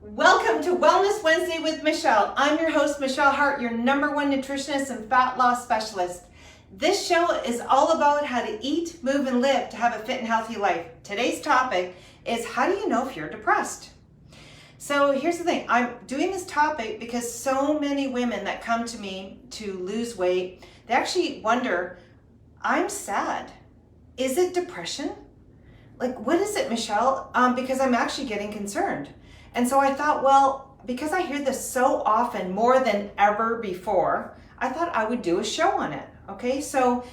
Welcome to Wellness Wednesday with Michelle. I'm your host, Michelle Hart, your #1 nutritionist and fat loss specialist. This show is all about how to eat, move, and live to have a fit and healthy life. Today's topic is how do you know if you're depressed? So here's the thing, I'm doing this topic because so many women that come to me to lose weight, they actually wonder, I'm sad. Is it depression? Like, what is it, Michelle? Because I'm actually getting concerned. And so I thought, well, because I hear this so often, more than ever before, I thought I would do a show on it. Okay, so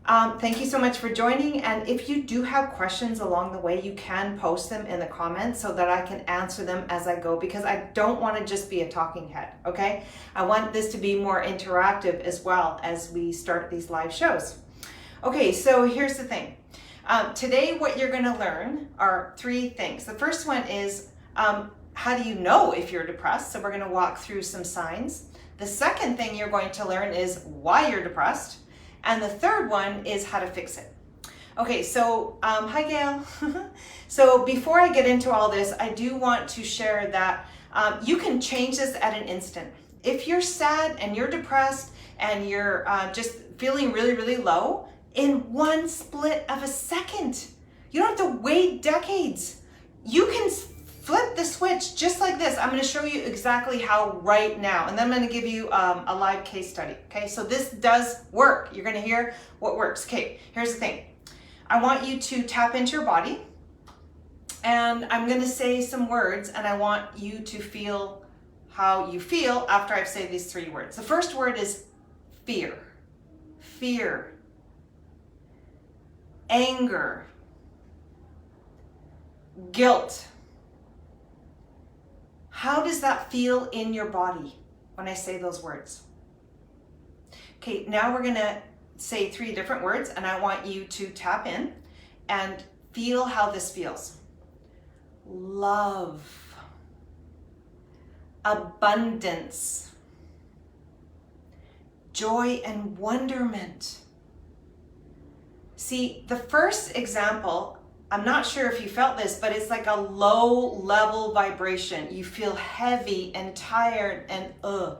thank you so much for joining. And if you do have questions along the way, you can post them in the comments so that I can answer them as I go, because I don't want to just be a talking head. Okay, I want this to be more interactive as well as we start these live shows. Okay, so here's the thing. Today, what you're going to learn are 3 things. The first one is how do you know if you're depressed? So we're going to walk through some signs. The second thing you're going to learn is why you're depressed. And the third one is how to fix it. Okay, so hi Gail. So before I get into all this, I do want to share that you can change this at an instant. If you're sad and you're depressed and you're just feeling really, really low, in one split of a second, you don't have to wait decades. You can flip the switch just like this. I'm going to show you exactly how right now, and then I'm going to give you a live case study. Okay, so this does work. You're going to hear what works. Okay, here's the thing. I want you to tap into your body, and I'm going to say some words, and I want you to feel how you feel after I've said these 3 words. The first word is fear. Fear. Anger. Guilt. How does that feel in your body when I say those words? Okay, now we're going to say 3 different words, and I want you to tap in and feel how this feels. Love. Abundance. Joy and wonderment. See, the first example, I'm not sure if you felt this, but it's like a low level vibration. You feel heavy and tired and ugh.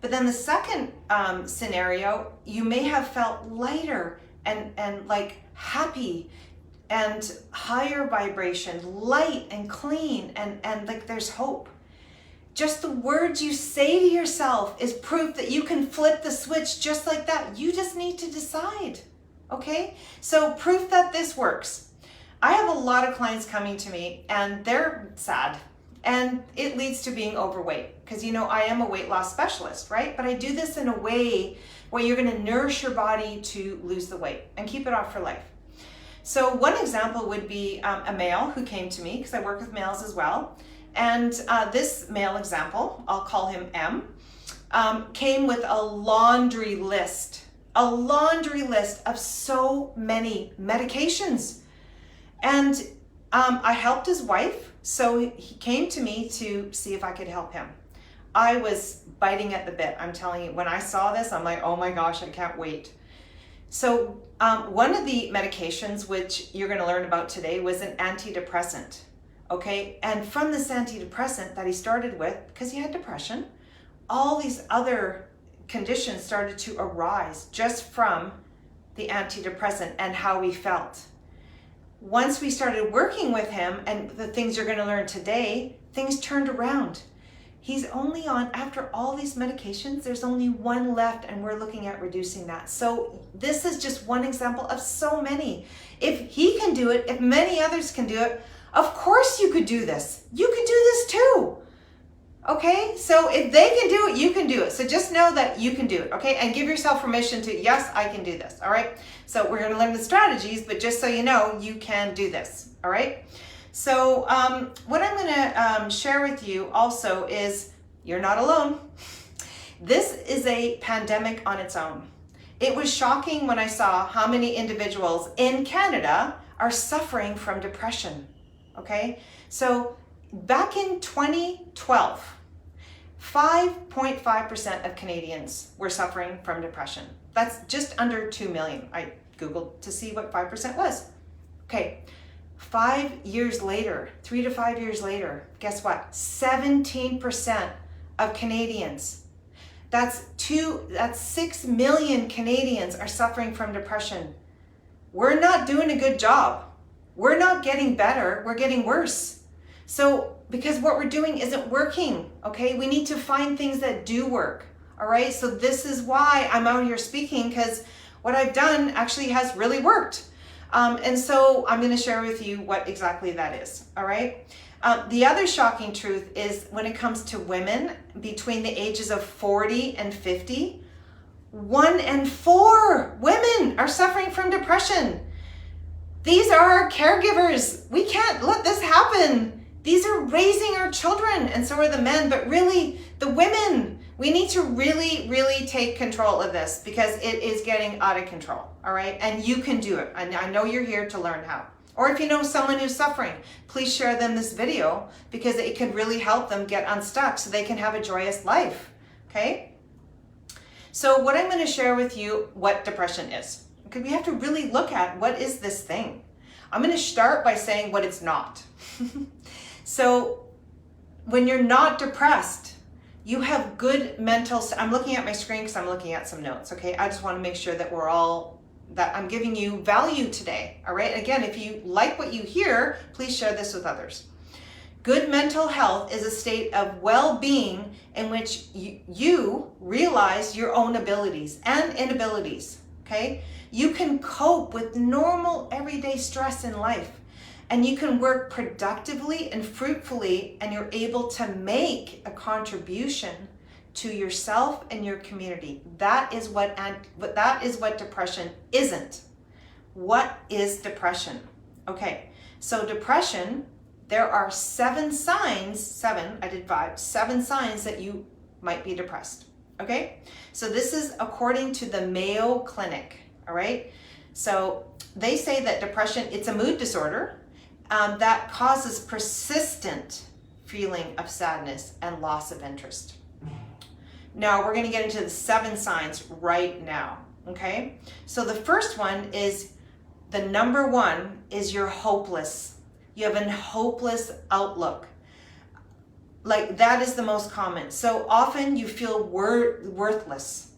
But then the second scenario, you may have felt lighter and like happy and higher vibration, light and clean, and like there's hope. Just the words you say to yourself is proof that you can flip the switch just like that. You just need to decide. Okay? So proof that this works. I have a lot of clients coming to me and they're sad, and it leads to being overweight because, you know, I am a weight loss specialist, right? But I do this in a way where you're going to nourish your body to lose the weight and keep it off for life. So one example would be a male who came to me, because I work with males as well. And this male example, I'll call him M, came with a laundry list of so many medications. And I helped his wife, so he came to me to see if I could help him. I was biting at the bit, I'm telling you. When I saw this, I'm like, oh my gosh, I can't wait. So one of the medications, which you're going to learn about today, was an antidepressant. Okay, and from this antidepressant that he started with, because he had depression, all these other conditions started to arise just from the antidepressant and how he felt. Once we started working with him, and the things you're going to learn today, things turned around. He's only on, after all these medications, there's only 1 left, and we're looking at reducing that. So this is just one example of so many. If he can do it, if many others can do it, of course you could do this. You could do this too. Okay, so if they can do it, you can do it. So just know that you can do it, okay? And give yourself permission to, yes, I can do this, all right? So we're gonna learn the strategies, but just so you know, you can do this, all right? So what I'm gonna share with you also is, you're not alone. This is a pandemic on its own. It was shocking when I saw how many individuals in Canada are suffering from depression, okay? So back in 2012, 5.5% of Canadians were suffering from depression. That's just under 2 million. I Googled to see what 5% was. Okay, 5 years later, 3 to 5 years later, guess what? 17% of Canadians, that's 6 million Canadians are suffering from depression. We're not doing a good job. We're not getting better, we're getting worse. So, because what we're doing isn't working, okay? We need to find things that do work, all right? So this is why I'm out here speaking, because what I've done actually has really worked. And so I'm gonna share with you what exactly that is, all right? The other shocking truth is when it comes to women between the ages of 40 and 50, 1 in 4 women are suffering from depression. These are our caregivers. We can't let this happen. These are raising our children, and so are the men, but really the women, we need to really, really take control of this because it is getting out of control, all right? And you can do it. And I know you're here to learn how. Or if you know someone who's suffering, please share them this video because it could really help them get unstuck so they can have a joyous life, okay? So what I'm gonna share with you what depression is. Okay, we have to really look at what is this thing. I'm gonna start by saying what it's not. So when you're not depressed, you have good mental, I'm looking at my screen because I'm looking at some notes, okay? I just wanna make sure that that I'm giving you value today, all right? Again, if you like what you hear, please share this with others. Good mental health is a state of well-being in which you realize your own abilities and inabilities, okay? You can cope with normal everyday stress in life, and you can work productively and fruitfully, and you're able to make a contribution to yourself and your community. That is what depression isn't. What is depression? Okay, so depression, there are 7 signs, I did 5, 7 signs that you might be depressed, okay? So this is according to the Mayo Clinic, all right? So they say that depression, it's a mood disorder that causes persistent feeling of sadness and loss of interest. Now we're gonna get into the 7 signs right now, okay? So the first one is, the number 1 is you're hopeless. You have a hopeless outlook. Like that is the most common. So often you feel worthless.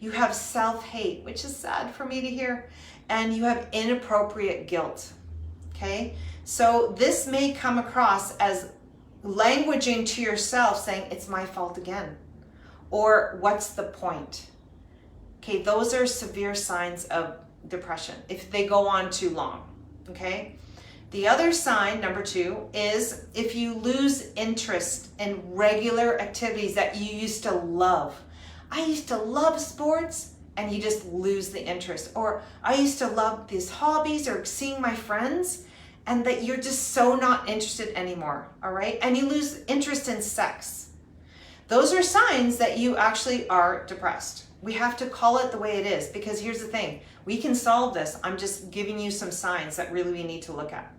You have self-hate, which is sad for me to hear, and you have inappropriate guilt, okay? So this may come across as languaging to yourself saying, it's my fault again, or what's the point? Okay, those are severe signs of depression if they go on too long, okay? The other sign, number 2, is if you lose interest in regular activities that you used to love. I used to love sports, and you just lose the interest. Or I used to love these hobbies or seeing my friends, and that you're just so not interested anymore, all right? And you lose interest in sex. Those are signs that you actually are depressed. We have to call it the way it is, because here's the thing, we can solve this. I'm just giving you some signs that really we need to look at.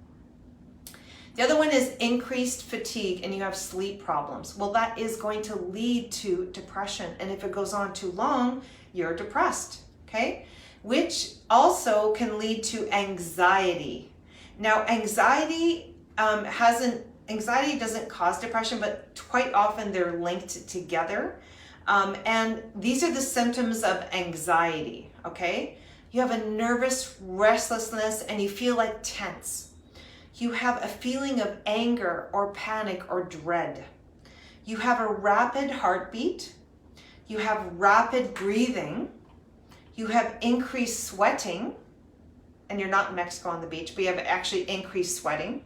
The other one is increased fatigue and you have sleep problems. Well, that is going to lead to depression. And if it goes on too long, you're depressed, okay? Which also can lead to anxiety. Now, anxiety doesn't cause depression, but quite often they're linked together. And these are the symptoms of anxiety, okay? You have a nervous restlessness and you feel like tense. You have a feeling of anger or panic or dread. You have a rapid heartbeat. You have rapid breathing. You have increased sweating. And you're not in Mexico on the beach, but you have actually increased sweating.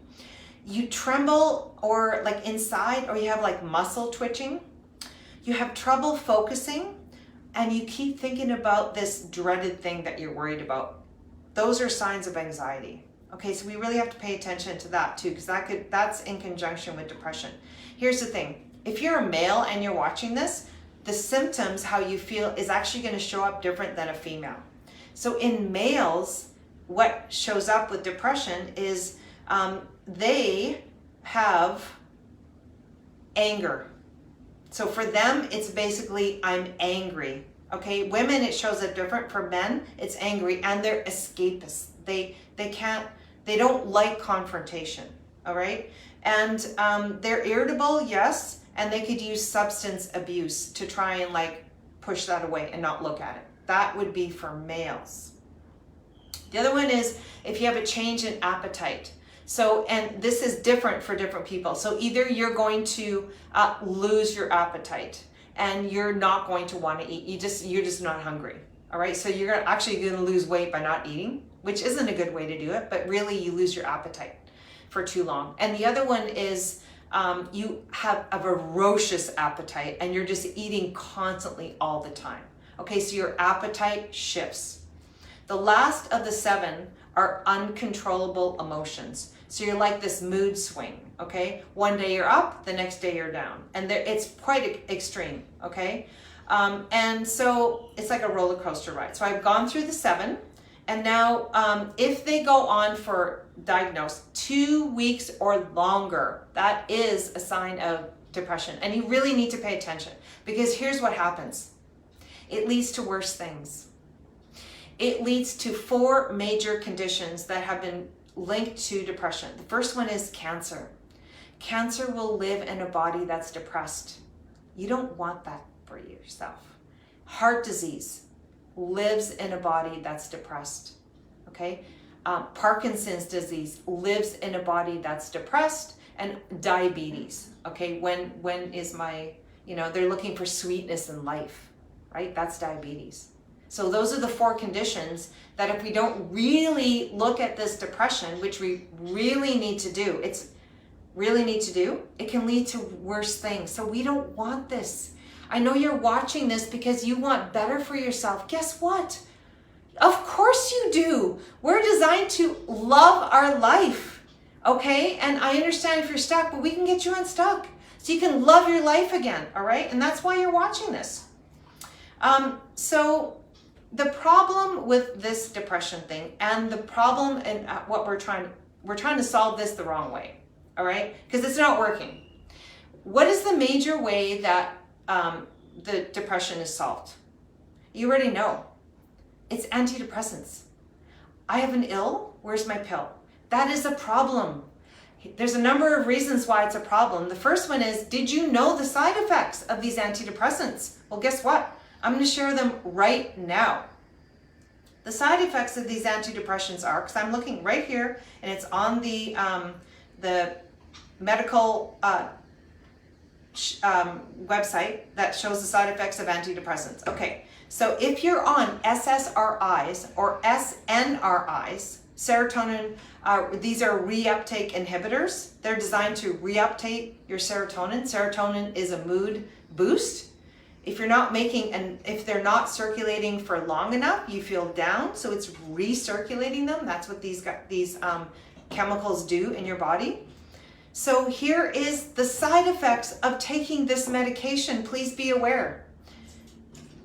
You tremble or like inside, or you have like muscle twitching. You have trouble focusing, and you keep thinking about this dreaded thing that you're worried about. Those are signs of anxiety. Okay, so we really have to pay attention to that too, because that's in conjunction with depression. Here's the thing, if you're a male and you're watching this, the symptoms, how you feel, is actually going to show up different than a female. So in males, what shows up with depression is they have anger. So for them, it's basically, I'm angry. Okay, women, it shows up different. For men, it's angry, and they're escapists. They don't like confrontation, all right? And they're irritable, yes, and they could use substance abuse to try and like push that away and not look at it. That would be for males. The other one is if you have a change in appetite. So, and this is different for different people. So either you're going to lose your appetite and you're not going to want to eat. You're just not hungry. All right. So you're actually going to lose weight by not eating, which isn't a good way to do it, but really you lose your appetite for too long. And the other one is you have a ferocious appetite and you're just eating constantly all the time. Okay. So your appetite shifts. The last of the 7 are uncontrollable emotions. So you're like this mood swing, okay? One day you're up, the next day you're down. And it's quite extreme, okay? And so it's like a roller coaster ride. So I've gone through the 7, and now if they go on for diagnosed 2 weeks or longer, that is a sign of depression. And you really need to pay attention, because here's what happens. It leads to worse things. It leads to 4 major conditions that have been linked to depression. The first one is cancer. Cancer will live in a body that's depressed. You don't want that for yourself. Heart disease lives in a body that's depressed. Okay? Parkinson's disease lives in a body that's depressed, and diabetes. Okay? When is my, they're looking for sweetness in life, right? That's diabetes. So those are the 4 conditions that if we don't really look at this depression, which we really need to do, it can lead to worse things. So we don't want this. I know you're watching this because you want better for yourself. Guess what? Of course you do. We're designed to love our life, okay? And I understand if you're stuck, but we can get you unstuck so you can love your life again, all right? And that's why you're watching this. So the problem with this depression thing, and the problem and what we're trying to solve this the wrong way, all right? Because it's not working. What is the major way that the depression is solved? You already know. It's antidepressants. I have an ill, where's my pill? That is a problem. There's a number of reasons why it's a problem. The first one is, did you know the side effects of these antidepressants? Well, guess what? I'm going to share them right now. The side effects of these antidepressants are, because I'm looking right here, and it's on the medical website that shows the side effects of antidepressants. Okay, so if you're on SSRIs or SNRIs, serotonin, these are reuptake inhibitors. They're designed to reuptake your serotonin. Serotonin is a mood boost. If you're not if they're not circulating for long enough, you feel down. So it's recirculating them. That's what these chemicals do in your body. So here is the side effects of taking this medication. Please be aware.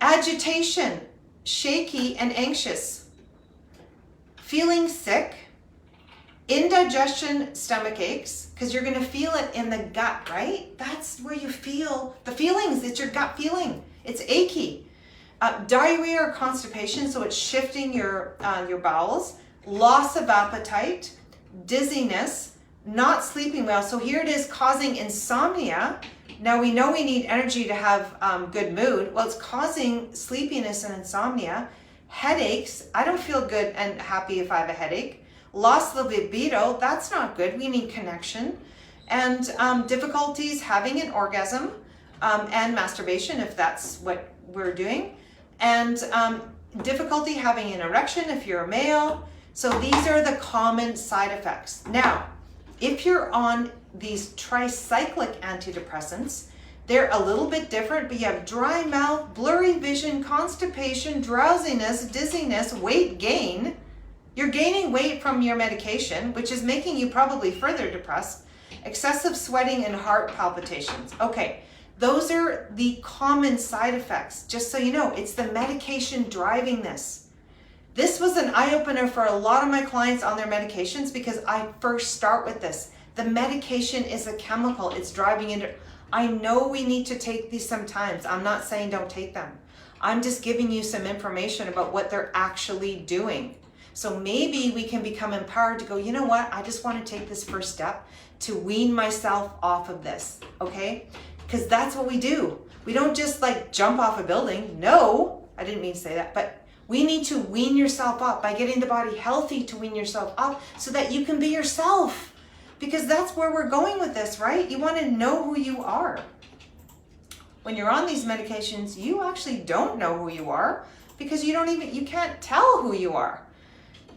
Agitation, shaky and anxious, feeling sick, indigestion, stomach aches, because you're going to feel it in the gut, right? That's where you feel the feelings. It's your gut feeling. It's achy. Diarrhea or constipation, so it's shifting your bowels. Loss of appetite, dizziness, not sleeping well. So here it is causing insomnia. Now we know we need energy to have good mood. Well, it's causing sleepiness and insomnia. Headaches. I don't feel good and happy if I have a headache. Loss of libido, that's not good. We need connection. And difficulties having an orgasm and masturbation, if that's what we're doing. And difficulty having an erection if you're a male. So these are the common side effects. Now, if you're on these tricyclic antidepressants, they're a little bit different, but you have dry mouth, blurry vision, constipation, drowsiness, dizziness, weight gain. You're gaining weight from your medication, which is making you probably further depressed. Excessive sweating and heart palpitations. Okay, those are the common side effects. Just so you know, it's the medication driving this. This was an eye-opener for a lot of my clients on their medications because I first start with this. The medication is a chemical. It's driving into... I know we need to take these sometimes. I'm not saying don't take them. I'm just giving you some information about what they're actually doing. So maybe we can become empowered to go, you know what, I just want to take this first step to wean myself off of this, okay? Because that's what we do. We don't just like jump off a building. No, I didn't mean to say that, but we need to wean yourself up by getting the body healthy to wean yourself up so that you can be yourself. Because that's where we're going with this, right? You want to know who you are. When you're on these medications, you actually don't know who you are because you can't tell who you are.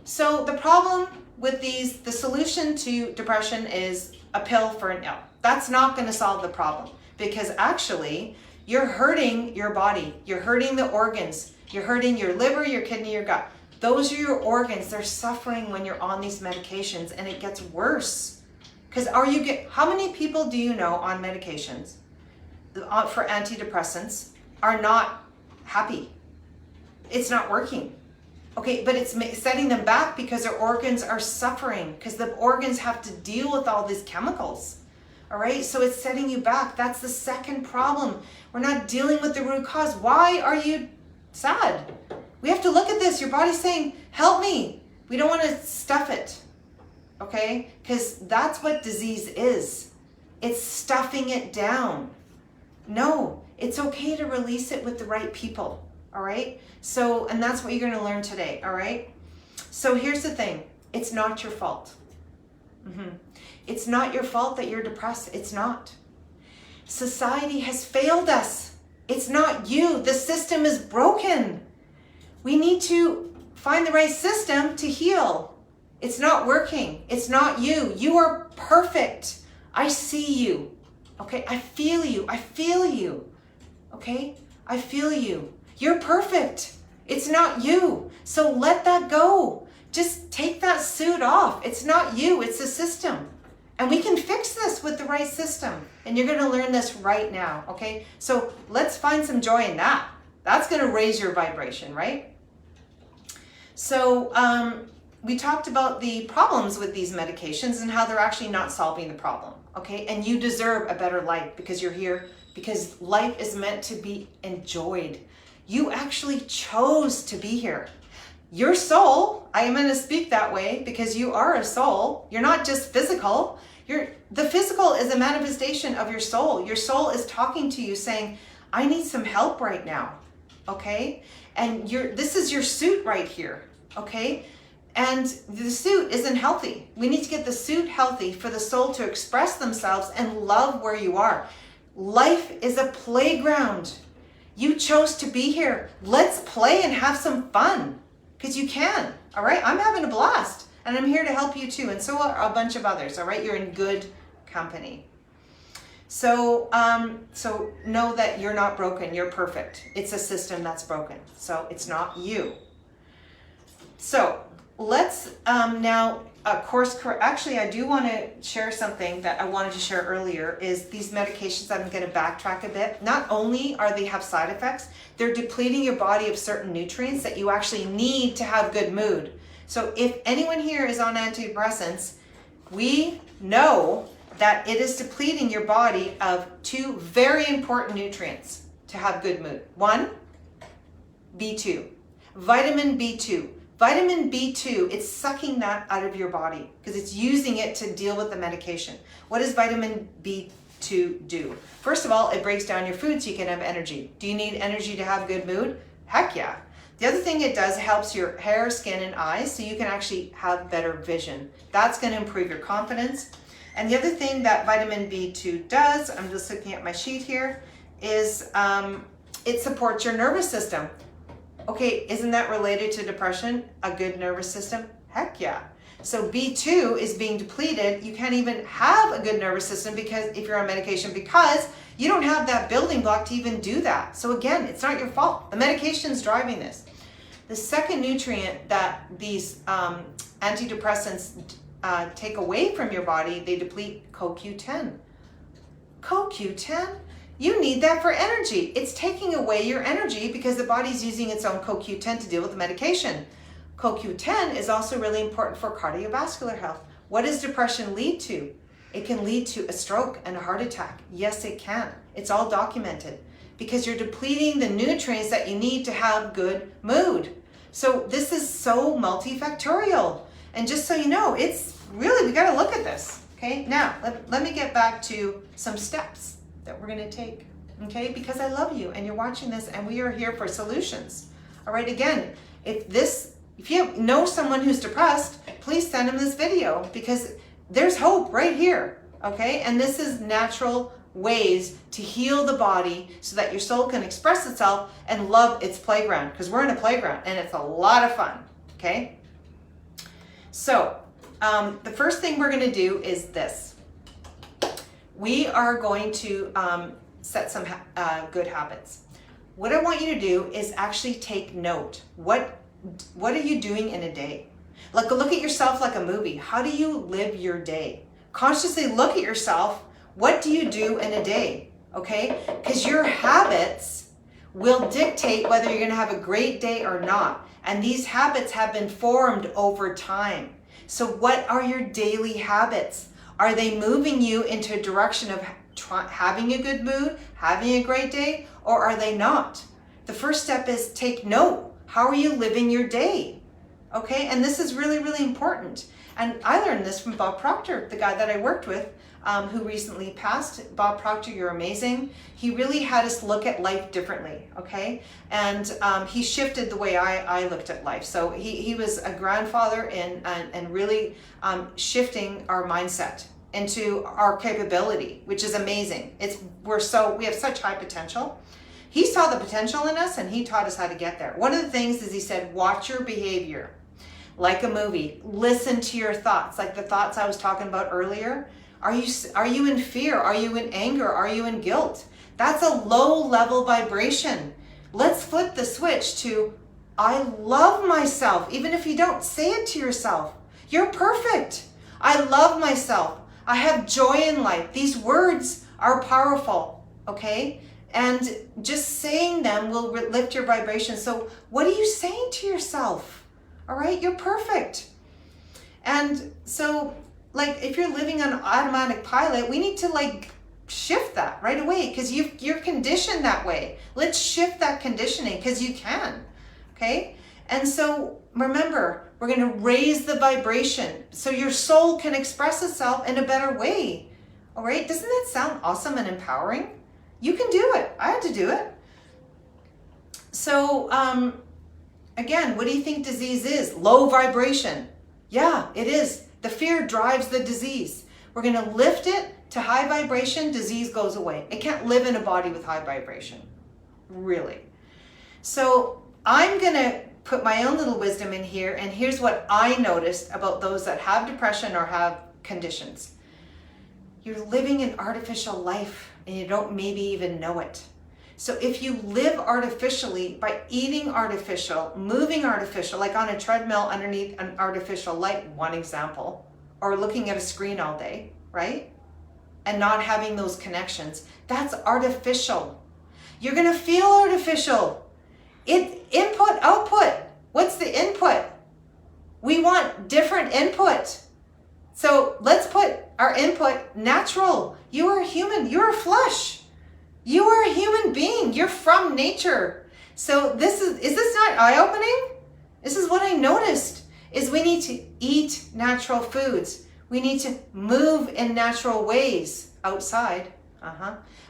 So the problem with these, the solution to depression is a pill for an ill. That's not going to solve the problem because actually you're hurting your body. You're hurting the organs. You're hurting your liver, your kidney, your gut. Those are your organs. They're suffering when you're on these medications and it gets worse. Because how many people do you know on medications for antidepressants are not happy? It's not working. Okay, but it's setting them back because their organs are suffering because the organs have to deal with all these chemicals. All right, so it's setting you back. That's the second problem. We're not dealing with the root cause. Why are you sad? We have to look at this. Your body's saying, help me. We don't want to stuff it. Okay, because that's what disease is. It's stuffing it down. No, it's okay to release it with the right people. All right, so, and that's what you're going to learn today. All right, so here's the thing. It's not your fault. It's not your fault that you're depressed. It's not. Society has failed us. It's not you. The system is broken. We need to find the right system to heal. It's not working. It's not you. You are perfect. I see you. Okay, I feel you. I feel you. Okay, I feel you. You're perfect. It's not you. So let that go. Just take that suit off. It's not you. It's the system. And we can fix this with the right system. And you're going to learn this right now. Okay, so let's find some joy in that. That's going to raise your vibration, right? So we talked about the problems with these medications and how they're actually not solving the problem. Okay, and you deserve a better life because you're here, because life is meant to be enjoyed. You actually chose to be here. Your soul, I am going to speak that way because you are a soul. You're not just physical. The physical is a manifestation of your soul. Your soul is talking to you saying, I need some help right now. Okay? And this is your suit right here. Okay? And the suit isn't healthy. We need to get the suit healthy for the soul to express themselves and love where you are. Life is a playground. You chose to be here. Let's play and have some fun because you can. All right. I'm having a blast and I'm here to help you too. And so are a bunch of others. All right. You're in good company. So know that you're not broken. You're perfect. It's a system that's broken. So it's not you. So let's now actually I do want to share something that I wanted to share earlier is these medications. I'm going to backtrack a bit. Not only are they have side effects, they're depleting your body of certain nutrients that you actually need to have good mood. So if anyone here is on antidepressants, we know that it is depleting your body of two very important nutrients to have good mood. One, B2, vitamin B2. Vitamin B2, it's sucking that out of your body because it's using it to deal with the medication. What does vitamin B2 do? First of all, it breaks down your food so you can have energy. Do you need energy to have good mood? Heck yeah. The other thing it does, helps your hair, skin, and eyes so you can actually have better vision. That's going to improve your confidence. And the other thing that vitamin B2 does, I'm just looking at my sheet here, is it supports your nervous system. Okay, isn't that related to depression? A good nervous system? Heck yeah. So B2 is being depleted. You can't even have a good nervous system because if you're on medication, because you don't have that building block to even do that. So again, it's not your fault. The medication's driving this. The second nutrient that these antidepressants take away from your body, they deplete CoQ10. CoQ10? You need that for energy. It's taking away your energy because the body's using its own CoQ10 to deal with the medication. CoQ10 is also really important for cardiovascular health. What does depression lead to? It can lead to a stroke and a heart attack. Yes, it can. It's all documented because you're depleting the nutrients that you need to have good mood. So this is so multifactorial. And just so you know, it's really, we got to look at this. Okay, now let me get back to some steps that we're going to take. Okay, because I love you and you're watching this and we are here for solutions. All right, again, if you know someone who's depressed, please send them this video because there's hope right here. Okay, and this is natural ways to heal the body so that your soul can express itself and love its playground, because we're in a playground and it's a lot of fun. Okay, so the first thing we're going to do is this. We are going to set some good habits. What I want you to do is actually take note. What are you doing in a day? Like, look at yourself like a movie. How do you live your day? Consciously look at yourself. What do you do in a day? Okay? Because your habits will dictate whether you're going to have a great day or not. And these habits have been formed over time. So what are your daily habits? Are they moving you into a direction of having a good mood, having a great day, or are they not? The first step is take note. How are you living your day? Okay, and this is really, really important. And I learned this from Bob Proctor, the guy that I worked with, who recently passed. Bob Proctor, you're amazing. He really had us look at life differently, okay? And he shifted the way I looked at life. So he was a grandfather and really shifting our mindset into our capability, which is amazing. We have such high potential. He saw the potential in us and he taught us how to get there. One of the things is he said, watch your behavior like a movie. Listen to your thoughts, like the thoughts I was talking about earlier. Are you in fear? Are you in anger? Are you in guilt? That's a low level vibration. Let's flip the switch to, I love myself. Even if you don't say it to yourself, you're perfect. I love myself. I have joy in life. These words are powerful, okay? And just saying them will lift your vibration. So what are you saying to yourself? All right, you're perfect. And so, like, if you're living on automatic pilot, we need to like shift that right away because you're conditioned that way. Let's shift that conditioning because you can, okay? And so remember, we're going to raise the vibration so your soul can express itself in a better way. All right, doesn't that sound awesome and empowering? You can do it. I had to do it. So, again, what do you think disease is? Low vibration. Yeah, it is. The fear drives the disease. We're going to lift it to high vibration, disease goes away. It can't live in a body with high vibration, really. So I'm going to put my own little wisdom in here, and here's what I noticed about those that have depression or have conditions. You're living an artificial life, and you don't maybe even know it. So if you live artificially by eating artificial, moving artificial, like on a treadmill underneath an artificial light, one example, or looking at a screen all day, right? And not having those connections, that's artificial. You're gonna feel artificial. Input, output. What's the input? We want different input. So let's put our input natural. You are a human, you're a flesh. You are a human being, you're from nature. So is this not eye-opening? This is what I noticed, is we need to eat natural foods. We need to move in natural ways outside.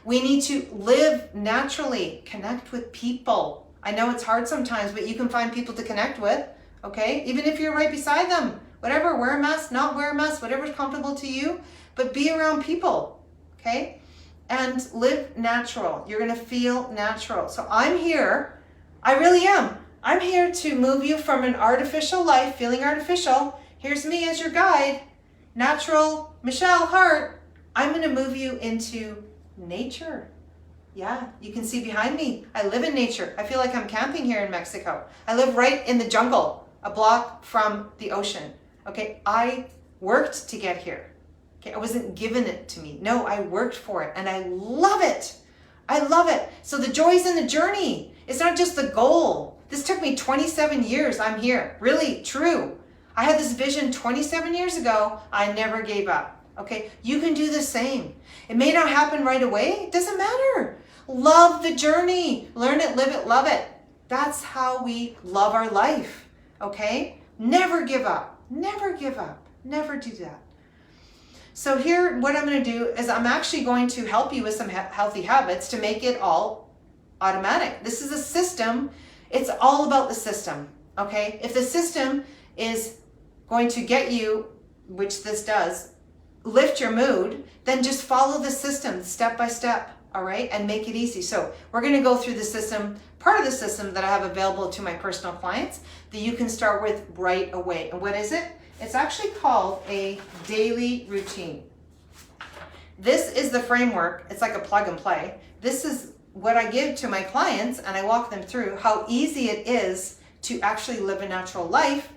We need to live naturally, connect with people. I know it's hard sometimes, but you can find people to connect with, okay? Even if you're right beside them, whatever, wear a mask, not wear a mask, whatever's comfortable to you, but be around people, okay? And live natural. You're gonna feel natural. So I'm here, I really am. I'm here to move you from an artificial life, feeling artificial. Here's me as your guide, natural Michelle Hart. I'm gonna move you into nature. Yeah, you can see behind me, I live in nature. I feel like I'm camping here in Mexico. I live right in the jungle, a block from the ocean. Okay, I worked to get here. Okay, I wasn't given it to me. No, I worked for it and I love it. I love it. So the joy's in the journey. It's not just the goal. This took me 27 years. I'm here. Really, true. I had this vision 27 years ago. I never gave up. Okay, you can do the same. It may not happen right away. It doesn't matter. Love the journey. Learn it, live it, love it. That's how we love our life, okay? Never give up, never give up, never do that. So here, what I'm going to do is I'm actually going to help you with some healthy habits to make it all automatic. This is a system. It's all about the system, okay? If the system is going to get you, which this does, lift your mood, then just follow the system step by step, all right? And make it easy. So we're going to go through the system, part of the system that I have available to my personal clients that you can start with right away. And what is it? It's actually called a daily routine. This is the framework. It's like a plug and play. This is what I give to my clients, and I walk them through how easy it is to actually live a natural life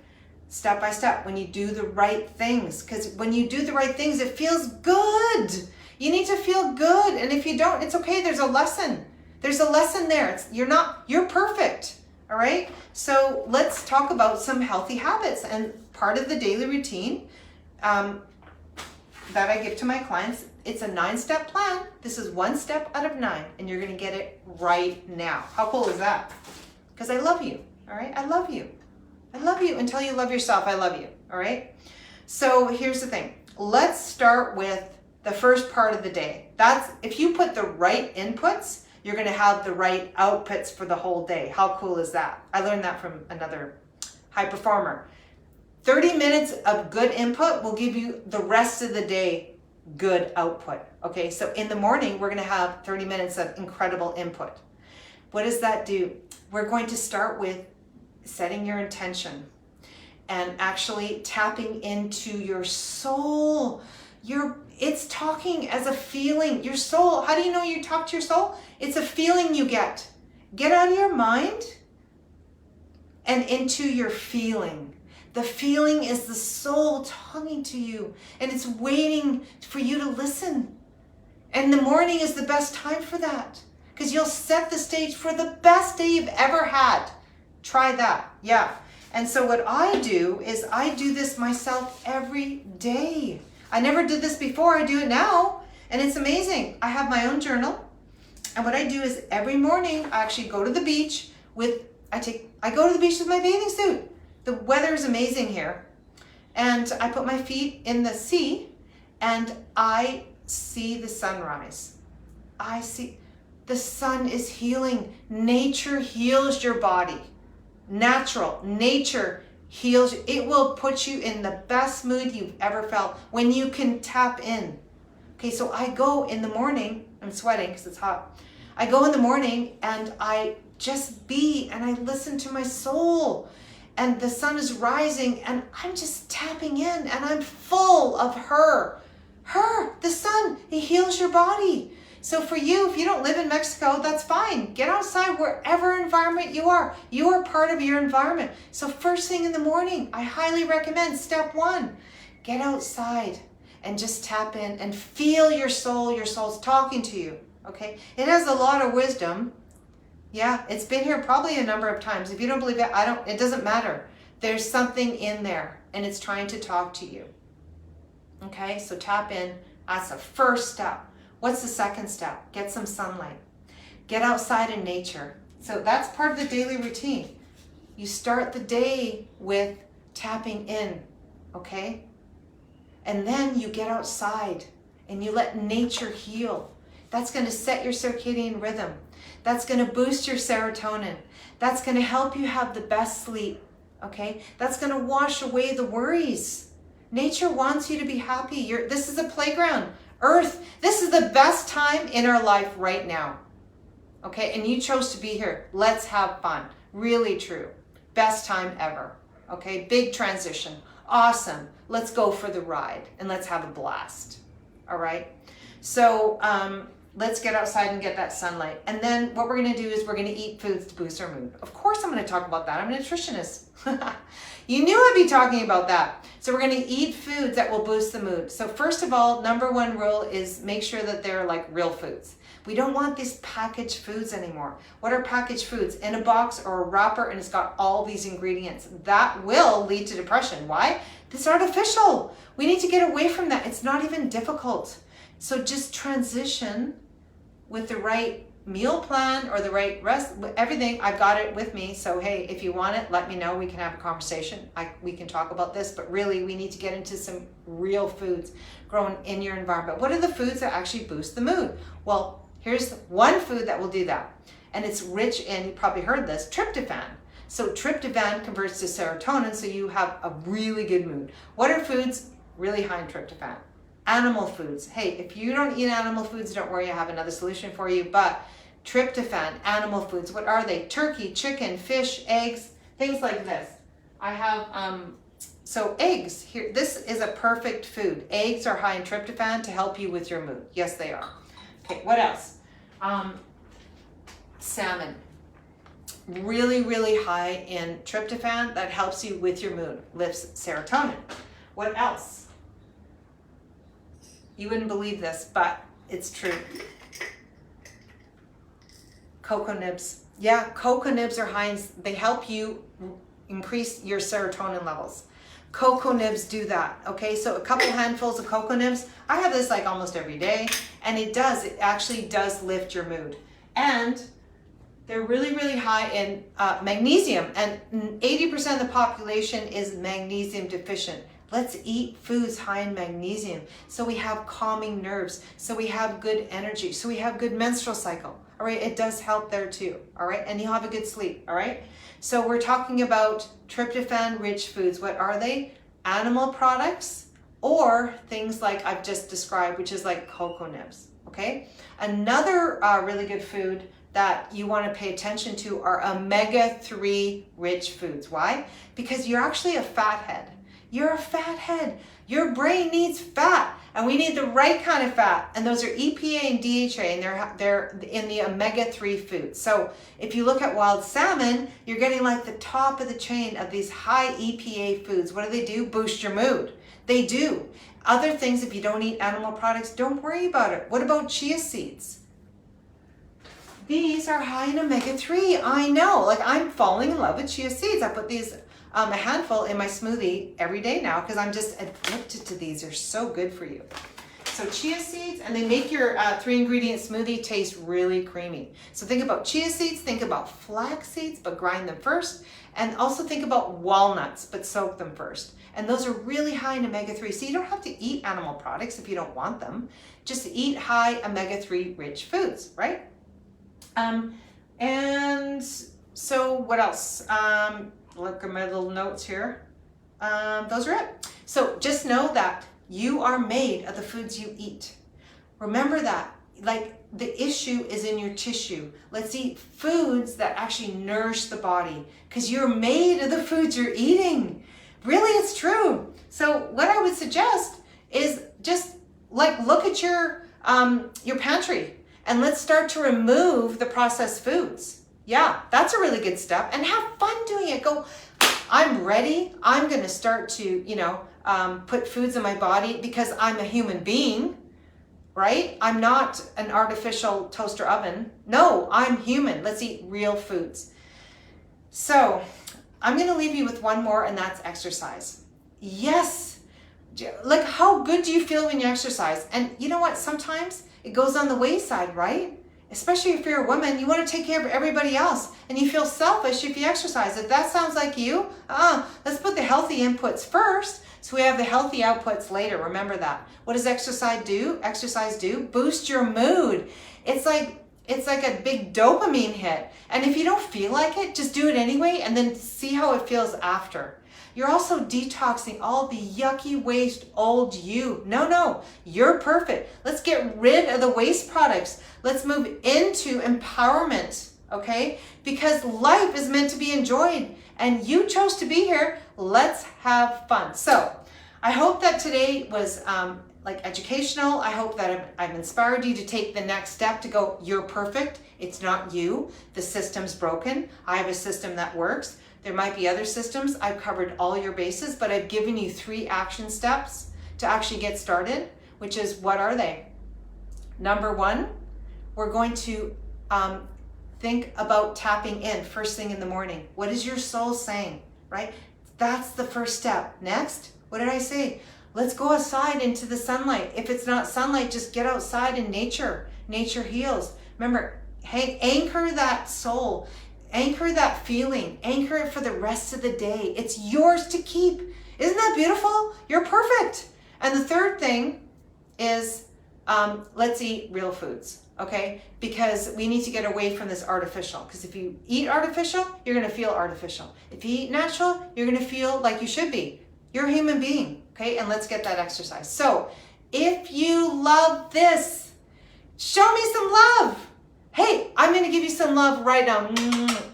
step by step when you do the right things. Because when you do the right things, it feels good. You need to feel good. And if you don't, it's okay. There's a lesson. There's a lesson there. You're perfect. All right. So let's talk about some healthy habits. And part of the daily routine that I give to my clients, it's a 9-step plan. This is 1 step out of 9, and you're going to get it right now. How cool is that? Because I love you. All right. I love you. I love you until you love yourself. I love you. All right. So here's the thing. Let's start with the first part of the day. That's if you put the right inputs, you're going to have the right outputs for the whole day. How cool is that? I learned that from another high performer. 30 minutes of good input will give you the rest of the day good output. Okay, so in the morning, we're going to have 30 minutes of incredible input. What does that do? We're going to start with setting your intention and actually tapping into your soul. It's talking as a feeling. Your soul, how do you know you talk to your soul? It's a feeling you get. Get out of your mind and into your feeling. The feeling is the soul talking to you, and it's waiting for you to listen. And the morning is the best time for that, because you'll set the stage for the best day you've ever had. Try that. Yeah. And so what I do is I do this myself every day. I never did this before. I do it now, and it's amazing. I have my own journal, and what I do is every morning I actually go to the beach I go to the beach with my bathing suit. The weather is amazing here, and I put my feet in the sea, and I see the sunrise. I see the sun is healing. Nature heals your body. Natural nature heals you. It will put you in the best mood you've ever felt when you can tap in. Okay, so I go in the morning. I'm sweating because it's hot. I go in the morning and I just be, and I listen to my soul, and the sun is rising, and I'm just tapping in, and I'm full of her, the sun. It heals your body. So for you, if you don't live in Mexico, that's fine. Get outside wherever environment you are. You are part of your environment. So first thing in the morning, I highly recommend step 1, get outside and just tap in and feel your soul. Your soul's talking to you, okay? It has a lot of wisdom. Yeah, it's been here probably a number of times. If you don't believe it, it doesn't matter. There's something in there, and it's trying to talk to you. Okay, so tap in. That's the first step. What's the second step? Get some sunlight. Get outside in nature. So that's part of the daily routine. You start the day with tapping in, okay? And then you get outside and you let nature heal. That's going to set your circadian rhythm. That's going to boost your serotonin. That's going to help you have the best sleep, okay? That's going to wash away the worries. Nature wants you to be happy. This is a playground. Earth, this is the best time in our life right now, okay? And you chose to be here. Let's have fun. Really true. Best time ever, okay? Big transition. Awesome. Let's go for the ride, and let's have a blast, all right? So let's get outside and get that sunlight. And then what we're going to do is we're going to eat foods to boost our mood. Of course I'm going to talk about that. I'm a nutritionist. You knew I'd be talking about that. So we're going to eat foods that will boost the mood. So first of all, number 1 rule is make sure that they're like real foods. We don't want these packaged foods anymore. What are packaged foods? In a box or a wrapper, and it's got all these ingredients. That will lead to depression. Why? It's artificial. We need to get away from that. It's not even difficult. So just transition with the right meal plan or the right rest, everything, I've got it with me. So hey, if you want it, let me know. We can have a conversation. We can talk about this, but really we need to get into some real foods grown in your environment. What are the foods that actually boost the mood? Well, here's one food that will do that. And it's rich in, you probably heard this, tryptophan. So tryptophan converts to serotonin, so you have a really good mood. What are foods really high in tryptophan? Animal foods. Hey, if you don't eat animal foods, don't worry, I have another solution for you. But tryptophan, animal foods, what are they? Turkey, chicken, fish, eggs, things like this. I have, so eggs, here, this is a perfect food. Eggs are high in tryptophan to help you with your mood. Yes, they are. Okay, what else? Salmon. Really, really high in tryptophan that helps you with your mood, lifts serotonin. What else? You wouldn't believe this, but it's true. Cocoa nibs. Yeah, cocoa nibs are high in, they help you increase your serotonin levels. Cocoa nibs do that, okay? So a couple handfuls of cocoa nibs, I have this like almost every day, and it actually does lift your mood. And they're really, really high in magnesium, and 80% of the population is magnesium deficient. Let's eat foods high in magnesium so we have calming nerves, so we have good energy, so we have good menstrual cycle, all right? It does help there too, all right? And you'll have a good sleep, all right? So we're talking about tryptophan-rich foods. What are they? Animal products or things like I've just described, which is like cocoa nibs, okay? Another really good food that you want to pay attention to are omega-3 rich foods. Why? Because you're actually a fathead. You're a fathead. Your brain needs fat, and we need the right kind of fat. And those are EPA and DHA, and they're in the omega-3 foods. So if you look at wild salmon, you're getting like the top of the chain of these high EPA foods. What do? Boost your mood. They do. Other things, if you don't eat animal products, don't worry about it. What about chia seeds? These are high in omega-3. I know, like I'm falling in love with chia seeds. I put these a handful in my smoothie every day now because I'm just addicted to these. They're so good for you. So chia seeds, and they make your 3-ingredient smoothie taste really creamy. So think about chia seeds, think about flax seeds, but grind them first. And also think about walnuts, but soak them first. And those are really high in omega-3. So you don't have to eat animal products if you don't want them. Just eat high omega-3 rich foods, right? And so what else? Look at my little notes here. Those are it. So just know that you are made of the foods you eat. Remember that. Like the issue is in your tissue. Let's eat foods that actually nourish the body because you're made of the foods you're eating. Really, it's true. So what I would suggest is just like look at your pantry and let's start to remove the processed foods. Yeah, that's a really good step, and have fun doing it. Go, I'm ready. I'm going to start to, put foods in my body because I'm a human being, right? I'm not an artificial toaster oven. No, I'm human. Let's eat real foods. So I'm going to leave you with one more, and that's exercise. Yes. Like, how good do you feel when you exercise? And you know what? Sometimes it goes on the wayside, right? Especially if you're a woman, you want to take care of everybody else, and you feel selfish if you exercise. If that sounds like you, let's put the healthy inputs first, so we have the healthy outputs later. Remember that. What does exercise do? Boost your mood. It's like a big dopamine hit. And if you don't feel like it, just do it anyway, and then see how it feels after. You're also detoxing all the yucky waste old you. No, you're perfect. Let's get rid of the waste products. Let's move into empowerment, okay? Because life is meant to be enjoyed, and you chose to be here. Let's have fun. So I hope that today was educational. I hope that I've inspired you to take the next step to go, you're perfect. It's not you. The system's broken. I have a system that works. There might be other systems. I've covered all your bases, but I've given you 3 action steps to actually get started, which is, what are they? Number 1, we're going to think about tapping in first thing in the morning. What is your soul saying, right? That's the first step. Next, what did I say? Let's go outside into the sunlight. If it's not sunlight, just get outside in nature. Nature heals. Remember, Anchor that soul, anchor that feeling, anchor it for the rest of the day. It's yours to keep. Isn't that beautiful? You're perfect. And the third thing is, let's eat real foods, okay? Because we need to get away from this artificial. Because if you eat artificial, you're going to feel artificial. If you eat natural, you're going to feel like you should be. You're a human being, okay? And let's get that exercise. So if you love this, show me some love. Hey, I'm going to give you some love right now.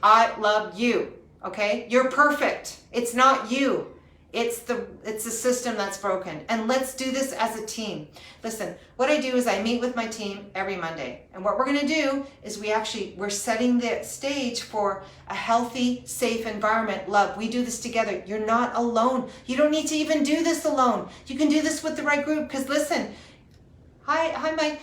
I love you, okay? You're perfect. It's not you. It's the system that's broken. And let's do this as a team. Listen, what I do is I meet with my team every Monday. And what we're going to do is we're setting the stage for a healthy, safe environment. Love, we do this together. You're not alone. You don't need to even do this alone. You can do this with the right group. Because listen, hi Mike,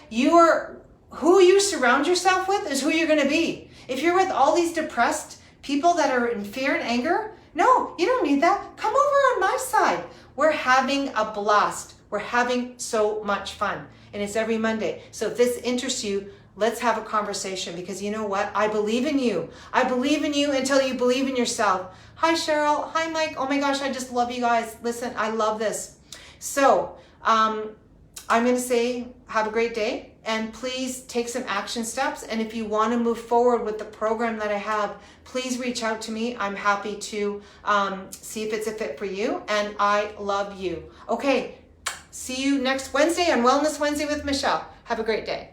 who you surround yourself with is who you're going to be. If you're with all these depressed people that are in fear and anger, no, you don't need that. Come over on my side. We're having a blast. We're having so much fun. And it's every Monday. So if this interests you, let's have a conversation, because you know what? I believe in you. I believe in you until you believe in yourself. Hi, Cheryl. Hi, Mike. Oh my gosh, I just love you guys. Listen, I love this. So I'm going to say have a great day. And please take some action steps. And if you want to move forward with the program that I have, please reach out to me. I'm happy to see if it's a fit for you. And I love you. Okay, see you next Wednesday on Wellness Wednesday with Michelle. Have a great day.